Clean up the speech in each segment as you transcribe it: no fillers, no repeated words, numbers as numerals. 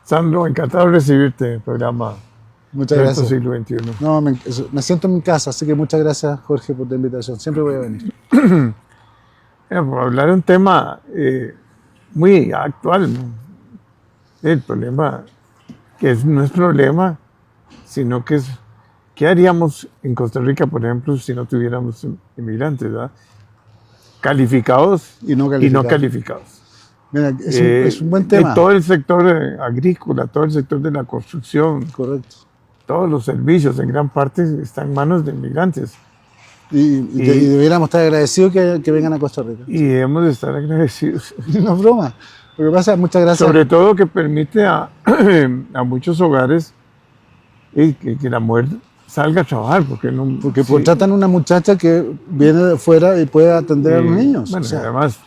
Sandro, encantado de recibirte en el programa Muchas Reto gracias. Siglo XXI. No, me siento en mi casa, así que muchas gracias, Jorge, por la invitación. Siempre voy a venir. Por hablar de un tema muy actual, ¿no? El problema, que no es problema, sino que es, ¿qué haríamos en Costa Rica, por ejemplo, si no tuviéramos inmigrantes, ¿verdad? Calificados Y no y no calificados. calificados. Mira, es un buen tema. Todo el sector agrícola, todo el sector de la construcción, Correcto. todos los servicios en gran parte están en manos de inmigrantes. Y deberíamos estar agradecidos que vengan a Costa Rica. Y debemos de estar agradecidos. No es broma. Lo que pasa, muchas gracias. Sobre todo que permite a muchos hogares que la mujer salga a trabajar, porque no, Porque sí, contratan una muchacha que viene de fuera y puede atender a los niños. Bueno, O sea, además,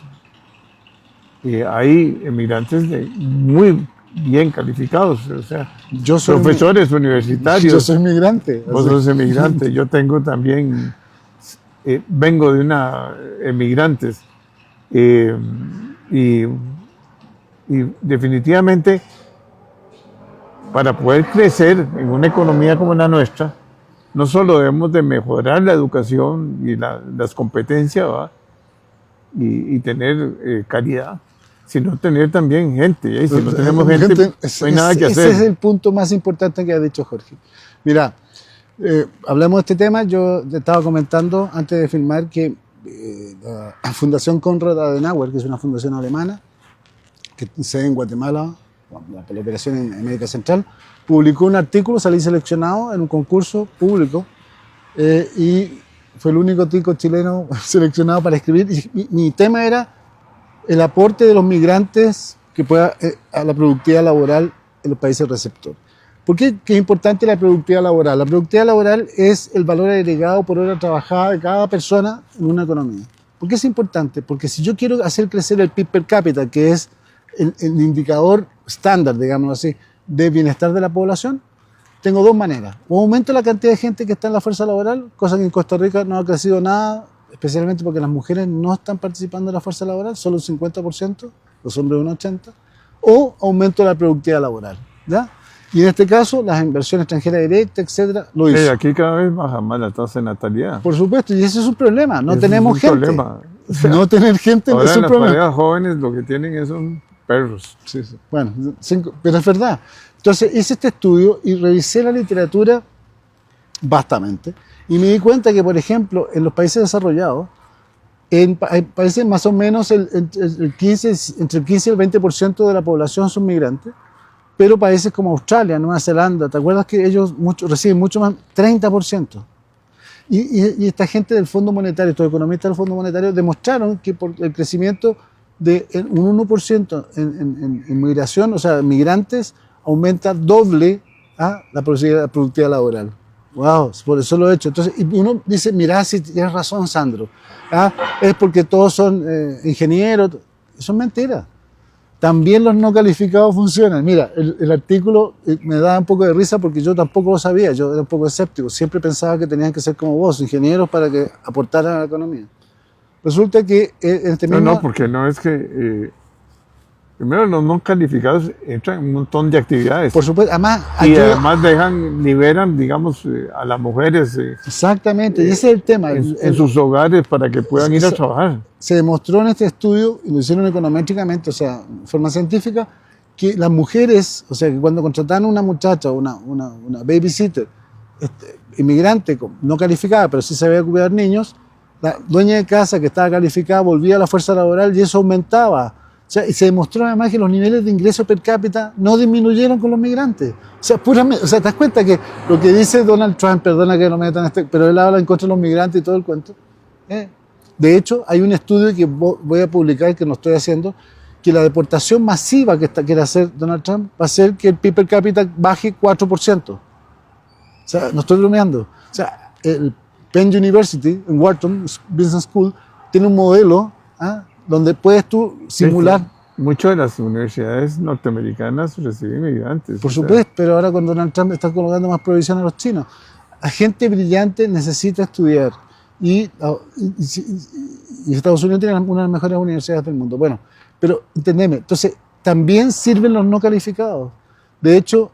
hay emigrantes muy bien calificados, o sea, yo soy profesores universitarios. Yo soy migrante. Vos sos emigrante, yo tengo también, vengo de una emigrantes, y definitivamente para poder crecer en una economía como la nuestra, no solo debemos de mejorar la educación y las competencias, ¿va? Y tener calidad, sino tener también gente. Y si no tenemos gente, no hay nada que hacer. Ese es el punto más importante que ha dicho Jorge. Mira, hablamos de este tema. Yo te estaba comentando antes de filmar que la Fundación Konrad Adenauer, que es una fundación alemana, que sede en Guatemala, la operación en América Central, publicó un artículo, salí seleccionado en un concurso público y fue el único tico chileno seleccionado para escribir. Y mi tema era el aporte de los migrantes que pueda a la productividad laboral en los países receptores. ¿Por qué es importante la productividad laboral? La productividad laboral es el valor agregado por hora trabajada de cada persona en una economía. ¿Por qué es importante? Porque si yo quiero hacer crecer el PIB per cápita, que es el indicador estándar, digamos así, de bienestar de la población, tengo dos maneras. O aumento la cantidad de gente que está en la fuerza laboral, cosa que en Costa Rica no ha crecido nada, especialmente porque las mujeres no están participando en la fuerza laboral, solo un 50%, los hombres un 80%, o aumento la productividad laboral, ¿ya? Y en este caso, las inversiones extranjeras directas, etcétera, lo hizo. Aquí cada vez baja más la tasa de natalidad. Por supuesto, y ese es un problema, no Ese tenemos es un gente. problema. O sea, No tener gente ahora es un las problema. parejas jóvenes lo que tienen son perros. Sí. Bueno, pero es verdad. Entonces hice este estudio y revisé la literatura vastamente y me di cuenta que, por ejemplo, en los países desarrollados, en países más o menos entre el 15 y el 20% de la población son migrantes, pero países como Australia, Nueva Zelanda, ¿te acuerdas que ellos reciben mucho más? 30%. Y esta gente del Fondo Monetario, estos economistas del Fondo Monetario, demostraron que por el crecimiento de un 1% en migración, o sea, migrantes, aumenta doble la productividad laboral. Wow, por eso lo he hecho. Entonces, y uno dice, mira, si tienes razón, Sandro, es porque todos son ingenieros. Eso es mentira. También los no calificados funcionan. Mira, el artículo me da un poco de risa porque yo tampoco lo sabía, yo era un poco escéptico. Siempre pensaba que tenían que ser como vos, ingenieros, para que aportaran a la economía. Resulta que en este mismo... No, porque no es que... primero, los no calificados entran en un montón de actividades. Por supuesto, además... Y además liberan, digamos, a las mujeres... exactamente, y ese es el tema. En sus hogares para que puedan ir a trabajar. Se demostró en este estudio, y lo hicieron econométricamente, o sea, de forma científica, que las mujeres, o sea, que cuando contrataban a una muchacha, una babysitter, inmigrante, no calificada, pero sí sabía cuidar niños, la dueña de casa que estaba calificada volvía a la fuerza laboral y eso aumentaba. O sea, y se demostró además que los niveles de ingreso per cápita no disminuyeron con los migrantes. O sea, te das cuenta que lo que dice Donald Trump, perdona que no me metan pero él habla en contra de los migrantes y todo el cuento. De hecho, hay un estudio que voy a publicar, que no estoy haciendo, que la deportación masiva que quiere hacer Donald Trump va a hacer que el PIB per cápita baje 4%. O sea, no estoy bromeando. O sea, el Penn University, en Wharton Business School, tiene un modelo donde puedes tú simular... Muchas de las universidades norteamericanas reciben migrantes. Por supuesto, pero ahora con Donald Trump está colocando más provisión a los chinos. La gente brillante necesita estudiar. Y Estados Unidos tiene una de las mejores universidades del mundo. Bueno, pero entendeme, entonces también sirven los no calificados. De hecho,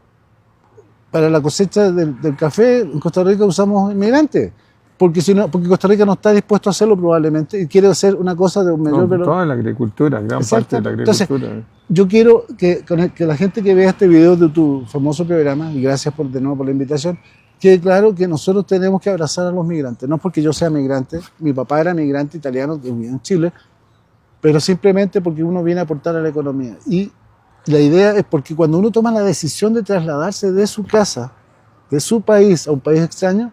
para la cosecha del café en Costa Rica usamos inmigrantes, porque Costa Rica no está dispuesto a hacerlo probablemente y quiere hacer una cosa de un mayor No, toda la agricultura, gran Exacto. parte de la agricultura. Entonces, yo quiero que la gente que vea este video de tu famoso programa, y gracias de nuevo por la invitación, quede claro que nosotros tenemos que abrazar a los migrantes. No porque yo sea migrante, mi papá era migrante italiano que vivía en Chile, pero simplemente porque uno viene a aportar a la economía. Y la idea es porque cuando uno toma la decisión de trasladarse de su casa, de su país a un país extraño,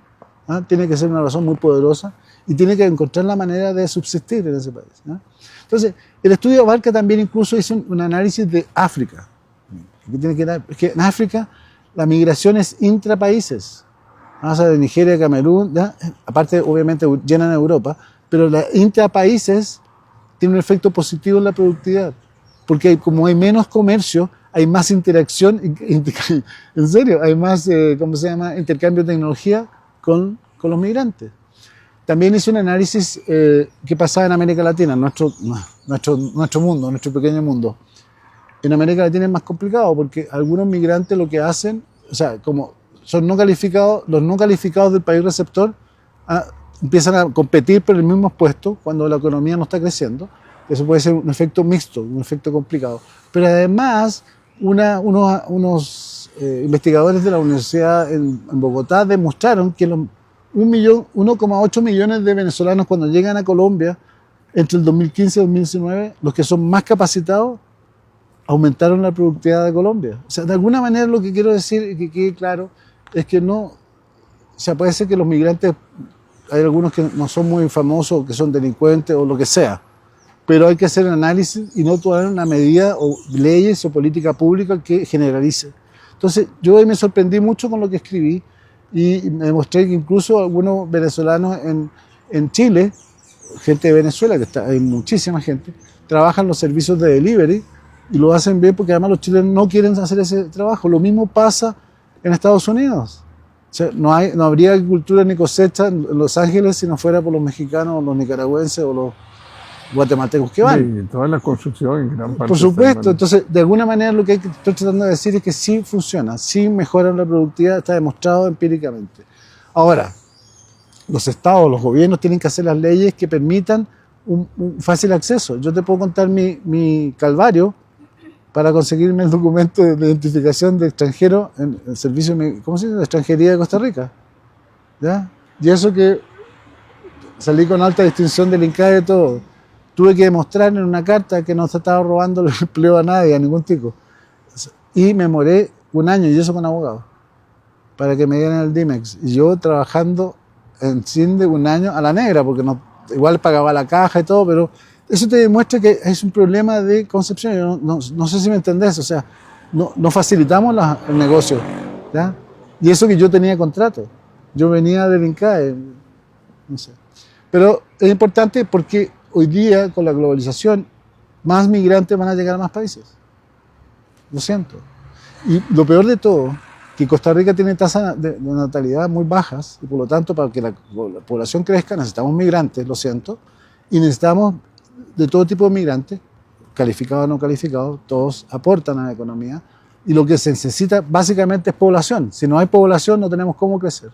tiene que ser una razón muy poderosa y tiene que encontrar la manera de subsistir en ese país. Entonces, el estudio abarca también, incluso hizo un análisis de África. Que en África la migración es intrapaíses. O sea, de Nigeria, Camerún, aparte obviamente llenan Europa, pero la intrapaíses tiene un efecto positivo en la productividad, porque como hay menos comercio, hay más interacción, en serio, hay más, ¿cómo se llama?, intercambio de tecnología con los migrantes. También hice un análisis que pasaba en América Latina, nuestro mundo, nuestro pequeño mundo. En América Latina es más complicado porque algunos migrantes lo que hacen, o sea, como son no calificados, los no calificados del país receptor empiezan a competir por el mismo puesto cuando la economía no está creciendo. Eso puede ser un efecto mixto, un efecto complicado. Pero además, unos investigadores de la universidad en Bogotá demostraron que 1,8 millones de venezolanos cuando llegan a Colombia entre el 2015 y 2019, los que son más capacitados, aumentaron la productividad de Colombia. O sea, de alguna manera lo que quiero decir y que quede claro es que no, o sea, puede ser que los migrantes, hay algunos que no son muy famosos, que son delincuentes o lo que sea, pero hay que hacer un análisis y no tomar una medida o leyes o política pública que generalice. Entonces, yo hoy me sorprendí mucho con lo que escribí y me demostré que incluso algunos venezolanos en Chile, gente de Venezuela, que hay muchísima gente, trabajan los servicios de delivery y lo hacen bien porque además los chilenos no quieren hacer ese trabajo. Lo mismo pasa en Estados Unidos. O sea, no habría agricultura ni cosecha en Los Ángeles si no fuera por los mexicanos, o los nicaragüenses o los guatemaltecos que van. Sí, toda la construcción en gran parte. Por supuesto, entonces de alguna manera lo que estoy tratando de decir es que sí funciona, sí mejora la productividad, está demostrado empíricamente. Ahora, los estados, los gobiernos tienen que hacer las leyes que permitan un fácil acceso. Yo te puedo contar mi calvario para conseguirme el documento de identificación de extranjero en el servicio, ¿cómo se dice?, de extranjería de Costa Rica. ¿Ya? Y eso que salí con alta distinción del INCAE y todo. Tuve que demostrar en una carta que no se estaba robando el empleo a nadie, a ningún tipo. Y me demoré un año, y eso con abogado, para que me dieran el DIMEX. Y yo trabajando en CINDE un año a la negra, porque igual pagaba la caja y todo, pero eso te demuestra que es un problema de concepción. Yo no sé si me entendés, o sea, no facilitamos el negocio, ¿ya? Y eso que yo tenía contrato. Yo venía del INCAE, no sé. Pero es importante porque hoy día, con la globalización, más migrantes van a llegar a más países. Lo siento. Y lo peor de todo, que Costa Rica tiene tasas de natalidad muy bajas, y por lo tanto, para que la población crezca, necesitamos migrantes, lo siento, y necesitamos de todo tipo de migrantes, calificados o no calificados, todos aportan a la economía, y lo que se necesita básicamente es población. Si no hay población, no tenemos cómo crecer.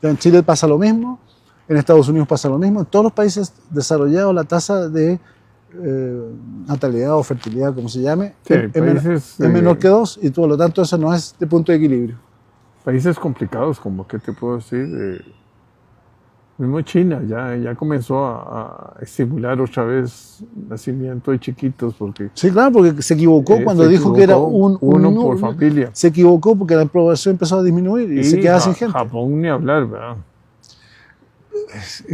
En Chile pasa lo mismo, en Estados Unidos pasa lo mismo, en todos los países desarrollados la tasa de natalidad o fertilidad, como se llame, sí, es menor que 2, y por lo tanto eso no es de punto de equilibrio. Países complicados, como qué te puedo decir, mismo China ya comenzó a estimular otra vez nacimiento de chiquitos, porque sí, claro, porque se equivocó cuando dijo que era uno por familia. Se equivocó porque la población empezó a disminuir y se queda sin gente. Japón ni hablar, ¿verdad?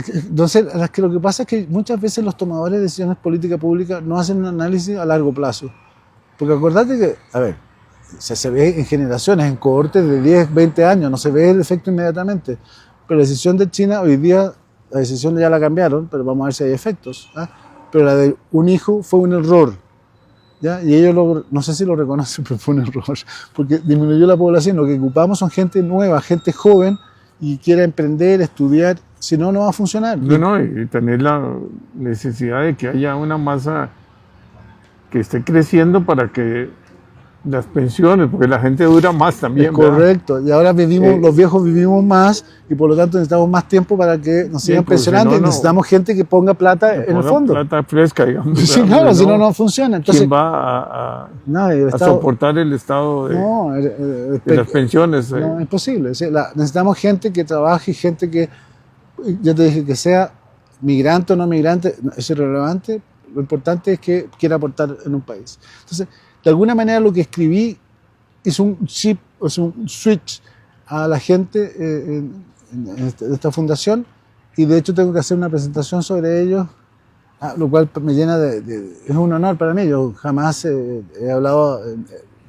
Entonces, lo que pasa es que muchas veces los tomadores de decisiones políticas públicas no hacen un análisis a largo plazo. Porque acordate que, a ver, se ve en generaciones, en cohortes de 10, 20 años, no se ve el efecto inmediatamente. Pero la decisión de China, hoy día, la decisión ya la cambiaron, pero vamos a ver si hay efectos. Pero la de un hijo fue un error. ¿Ya? Y ellos, no sé si lo reconocen, pero fue un error. Porque disminuyó la población. Lo que ocupamos son gente nueva, gente joven, y quiera emprender, estudiar. Si no, no va a funcionar. No, y tener la necesidad de que haya una masa que esté creciendo para que Las pensiones, porque la gente dura más también. Es correcto. Y ahora vivimos, Eh, los viejos vivimos más y por lo tanto necesitamos más tiempo para que nos sigan pues, pensionando si no, y necesitamos gente que ponga plata en el fondo. Plata fresca, digamos. Sí, ¿verdad? claro, Porque si no, no funciona. Entonces, ¿quién va nadie, el a Estado, soportar el estado no, de las pensiones? no, es imposible. O sea, necesitamos gente que trabaje, gente que, ya te dije, que sea migrante o no migrante, es irrelevante. Lo importante es que quiera aportar en un país. Entonces, de alguna manera lo que escribí es un chip, es un switch a la gente en esta fundación, y de hecho tengo que hacer una presentación sobre ellos, lo cual me llena es un honor para mí. Yo jamás he hablado,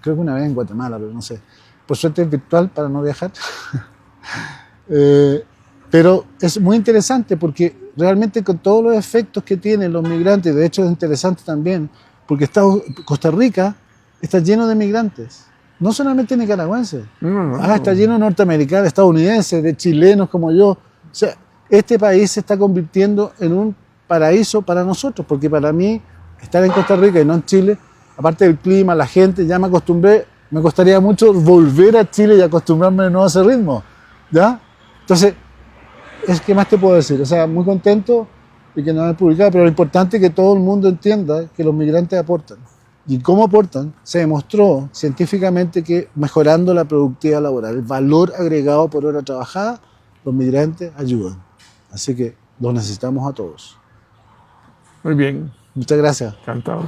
creo que una vez en Guatemala, pero no sé. Por suerte es virtual para no viajar. Pero es muy interesante porque realmente con todos los efectos que tienen los migrantes, de hecho es interesante también, porque Costa Rica está lleno de migrantes, no solamente nicaragüenses, está lleno de norteamericanos, estadounidenses, de chilenos como yo. O sea, este país se está convirtiendo en un paraíso para nosotros, porque para mí estar en Costa Rica y no en Chile, aparte del clima, la gente, ya me acostumbré, me costaría mucho volver a Chile y acostumbrarme de nuevo a ese ritmo, ¿ya? Entonces, ¿qué más te puedo decir? O sea, muy contento de que no he publicado, pero lo importante es que todo el mundo entienda que los migrantes aportan. Y cómo aportan, se demostró científicamente que mejorando la productividad laboral, el valor agregado por hora trabajada, los migrantes ayudan. Así que los necesitamos a todos. Muy bien. Muchas gracias. Encantado.